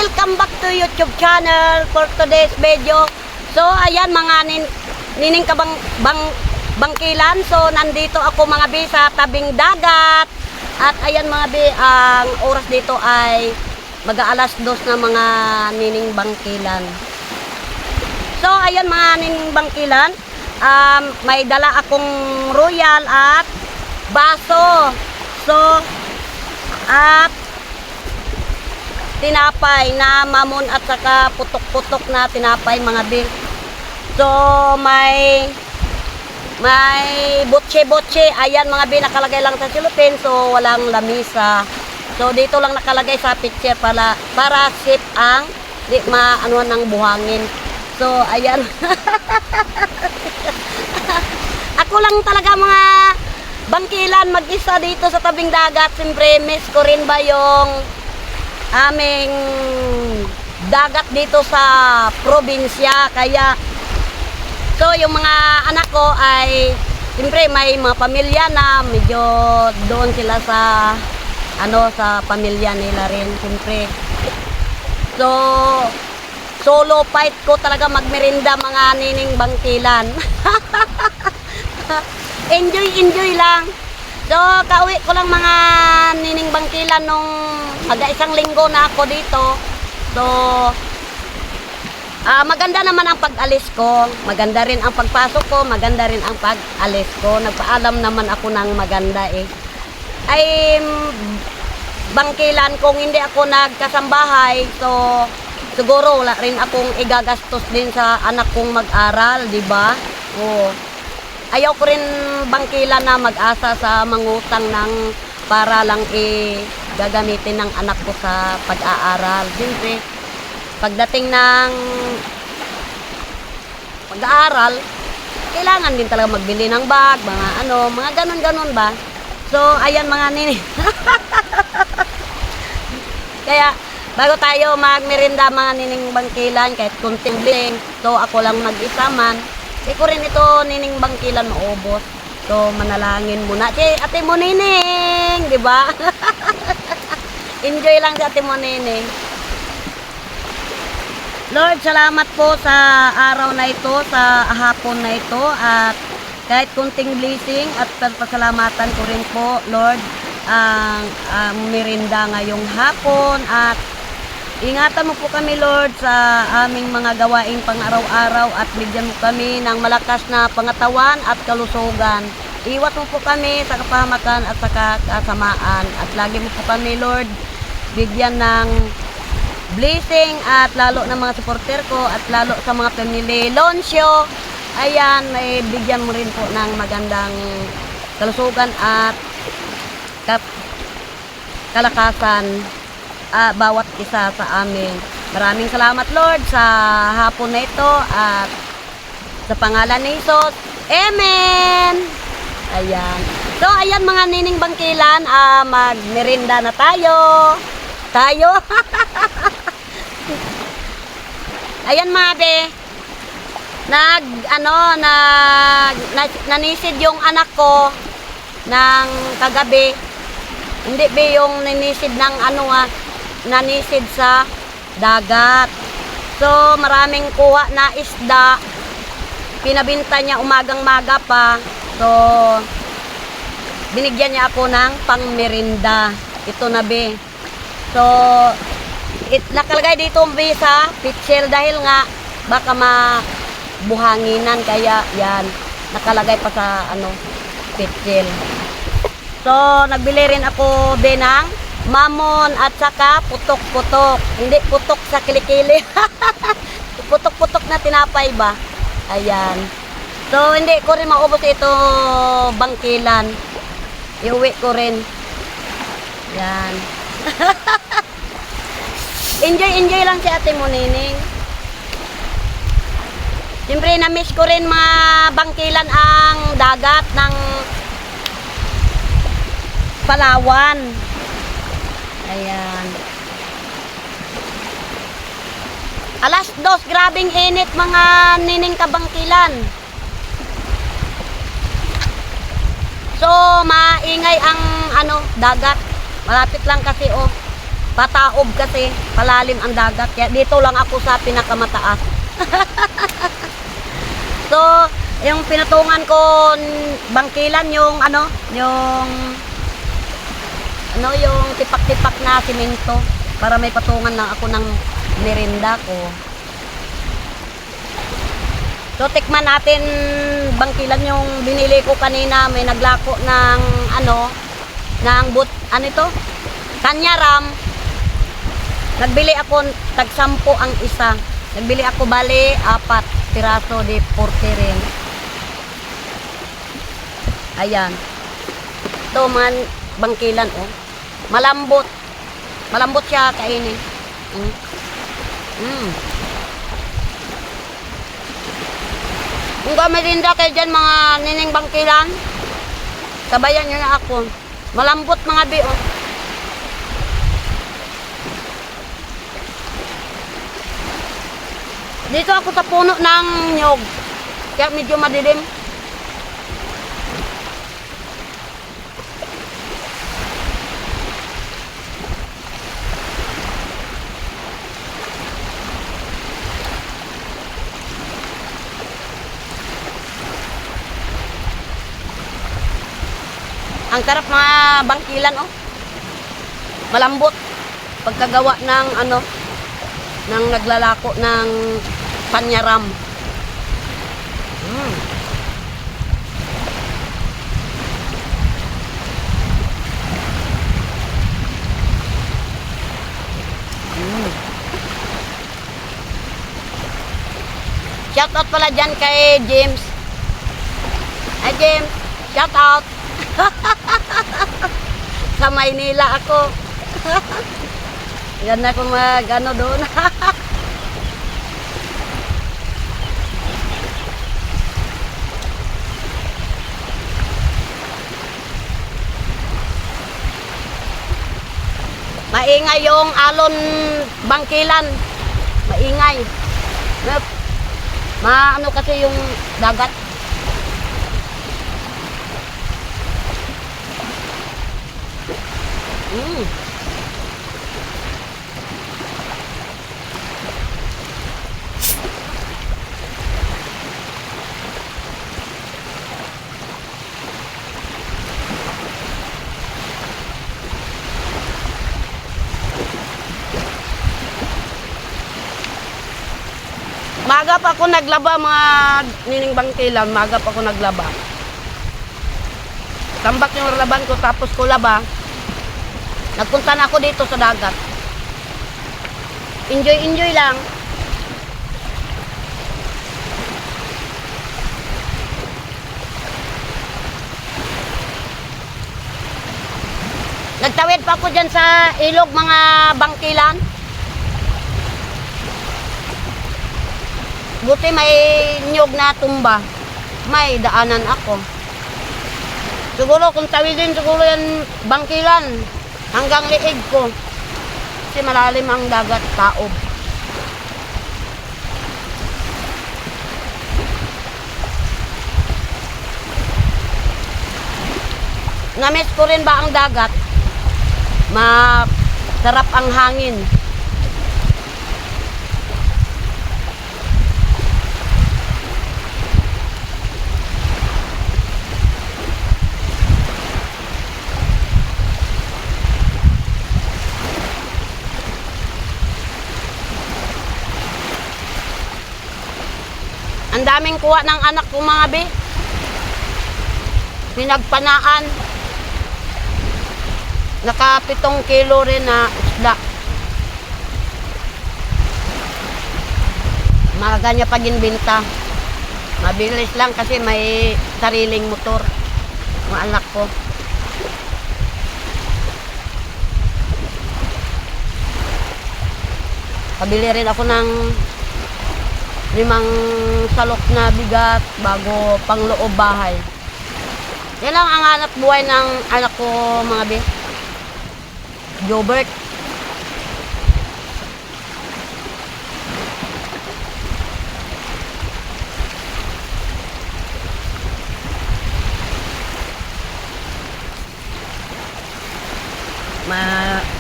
welcome back to YouTube channel for today's video. So ayan mga nining bangkilan. So nandito ako mga bi sa tabing dagat. At ayan mga bi, ang oras dito ay mag-aalas 2 na mga nining bangkilan. So ayan mga nining bangkilan, may dala akong royal at baso. So at tinapay na mamon at saka putok-putok na tinapay mga bi. So may botche-botche. Ayan mga bi, nakalagay lang sa silupin. So walang lamisa. So dito lang nakalagay sa picture para safe ang di maanuhan ng buhangin. So ayan. Ako lang talaga mga bangkilan mag-isa dito sa tabing dagat. Siyempre miss ko rin ba yung aming dagat dito sa probinsya. Kaya so yung mga anak ko ay siyempre may mga pamilya na medyo doon sila sa sa pamilya nila rin siyempre. So solo fight ko talaga magmerinda mga nining bangkilan. enjoy lang. So, kauwi ko lang mga nining bangkilan nung mag-isang linggo na ako dito. So, maganda naman ang pag-alis ko. Maganda rin ang pagpasok ko. Maganda rin ang pag-alis ko. Nagpaalam naman ako ng maganda eh. Ay, bangkilan kung hindi ako nagkasambahay. So, siguro wala rin akong igagastos din sa anak kong mag-aral, di ba? Oo. Ayaw ko rin bangkilan na mag-asa sa mangutang ng para lang gagamitin ng anak ko sa pag-aaral. Siyempre, pagdating ng pag-aaral, kailangan din talaga magbili ng bag, mga ganun-ganun ba. So, ayan mga nini. Kaya, bago tayo magmerinda mga nining bangkilan, kahit kunting bling, so ako lang mag-isa man, di ko rin ito nining bangkilan maubos. So manalangin muna si Ate mo Nining, di ba? Enjoy lang si Ate mo Nining. Lord, salamat po sa araw na ito, sa hapon na ito, at kahit kunting blessing at pasalamatan ko rin po, Lord, ang merinda ngayong hapon. At ingatan mo po kami, Lord, sa aming mga gawaing pang-araw-araw at bigyan mo kami ng malakas na pangatawan at kalusugan. Iwas mo po kami sa kapahamakan at sa kasamaan. At lagi mo po kami, Lord, bigyan ng blessing at lalo ng mga supporter ko at lalo sa mga family Loncio. Ayan, may bigyan mo rin po ng magandang kalusugan at kalakasan bawat isa sa amin. Maraming salamat, Lord, sa hapon na ito at sa pangalan ni Jesus. Amen! Ayan. So, ayan mga nining bangkilan, magmerinda na tayo. Ayan mga be, nanisid yung anak ko ng kagabi. Hindi be yung nanisid ng nanisid sa dagat. So maraming kuha na isda, pinabinta niya umagang-maga pa. So binigyan niya ako ng pangmerinda. Ito na be. So nakalagay dito be sa picture dahil nga baka mabuhanginan, kaya yan nakalagay pa sa picture. So nagbili rin ako be ng mamon at saka putok-putok. Hindi putok sa kilikili. Putok-putok na tinapay ba? Ayan. So hindi ko rin maubos ito bangkilan. Iuwi ko rin. Yan. Enjoy lang si Ate mo Nining. Siyempre na-miss ko rin mga bangkilan ang dagat ng Palawan. Ayan. Alas 2, grabing init mga nining kabangkilan. So, maingay ang dagat. Malapit lang kasi Pataob kasi, palalim ang dagat. Kaya dito lang ako sa pinakamataas. So, yung pinatungan ko bangkilan yung yung tipak-tipak na simento para may patungan na ako ng merinda ko. So, tikman natin bangkilan yung binili ko kanina. May naglako ng kanyaram. Nagbili ako tag-10 ang isa. Nagbili ako bali 4 piraso di 40 rin. Ayan. Ito man bangkilan oh. Malambot. Malambot siya kainin. Kung merinda kayo dyan mga nining bangkilan, sabayan nyo na ako. Malambot mga bi oh. Dito ako sa puno ng nyog. Kaya medyo madilim. Ang sarap mga bangkilan oh. Malambot. Pagkagawa ng ng naglalako ng panyaram. Shout out pala dyan kay James. Hi James, shout out. Sa Maynila ako. Yan na kung doon. Maingay yung alon bangkilan. Maingay. Kasi yung dagat. Maga pa ako naglaba mga nining bangkilan, maga pa ako naglaba. Tambak yung laban ko tapos ko laba. Nagpunta na ako dito sa dagat. Enjoy lang. Nagtawid pa ako dyan sa ilog mga bangkilan. Buti may nyog na tumba. May daanan ako. Siguro kung tawidin siguro yan bangkilan hanggang liig ko. Kasi malalim ang dagat, taob. Namiss ko rin ba ang dagat? Masarap ang hangin. Ang daming kuha ng anak ko mga be. Pinagpanaan. Naka 7 kilo rin na isda. Maaga niya pa ginbinta. Mabilis lang kasi may sariling motor. Mga anak ko. Pabili rin ako ng 5 salok na bigat bago pangloob bahay. Yan lang ang hanap buhay ng anak ko mga be. Jobert.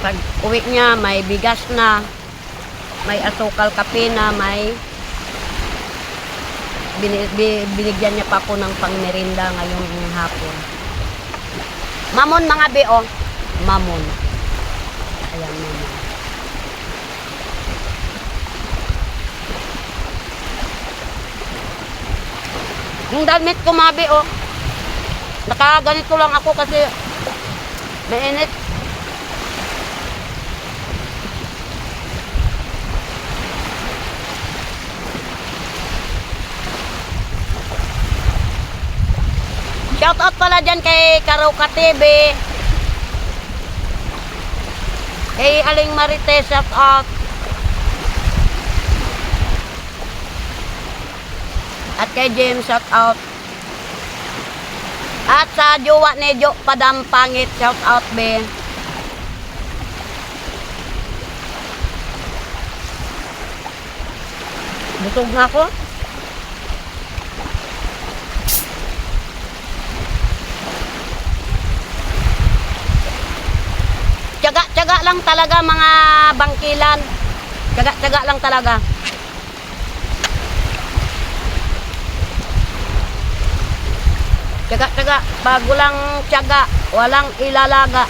Pag pag uwi niya, may bigas na, may asukal kape na, may binigyan niya pa ako ng pangmerinda ngayong hapon. Mamon mga beo. Mamon. Ayan, mamon. Yung damit ko mga beo. Nakaganito lang ako kasi mainit. Shout out pala dyan kay Karuka TV. Kay Aling Marites, shout out. At kay James, shout out. At sa jowa ni Jo Padampangit, shout out be. Busog na ako. Tiyaga lang talaga mga bangkilan. Tiyaga lang talaga. Tiyaga. Pag walang tiyaga, walang ilalaga.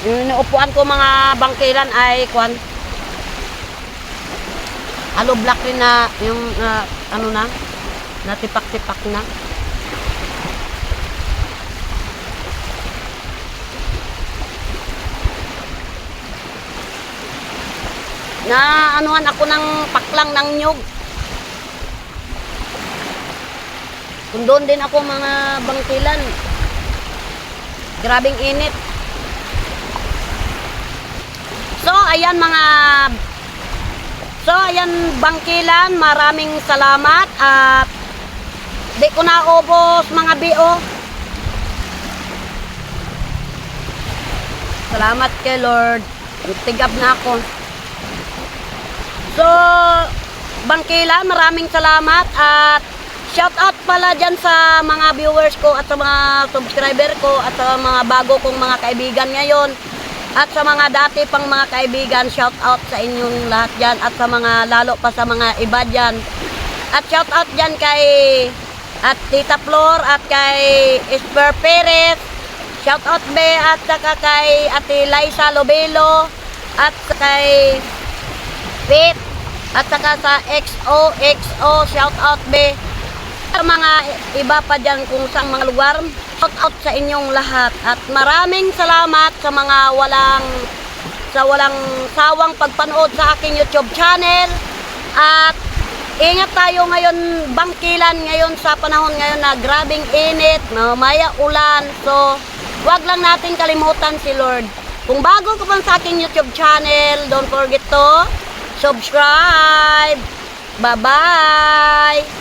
Yung inuupuan ko mga bangkilan ay kwan. Alo black rin na yung ano na natipak-tipak na. Na anuhan ako ng paklang ng nyug. Kung doon din ako mga bangkilan. Grabing init. So ayan bangkilan, maraming salamat at di ko naubos mga bio. Salamat kay Lord. Tigab na ako. So, bangkilan, maraming salamat at shout out pala dyan sa mga viewers ko at sa mga subscriber ko at sa mga bago kong mga kaibigan ngayon. At sa mga dati pang mga kaibigan, shout out sa inyong lahat dyan. At sa mga, lalo pa sa mga iba dyan. At shout out dyan kay at Tita Flor at kay Esper Perez. Shout out be at saka kay Ate Liza Lobelo. At kay Pete. At saka sa XOXO, shout out be. Sa mga iba pa dyan kung saan mga lugar. Shout out sa inyong lahat at maraming salamat sa mga walang sawang pagpanood sa aking YouTube channel at ingat tayo ngayon bangkilan ngayon sa panahon ngayon na grabing init, mamaya ulan, so wag lang natin kalimutan si Lord. Kung bago ka pa sa aking YouTube channel, don't forget to subscribe. Bye bye.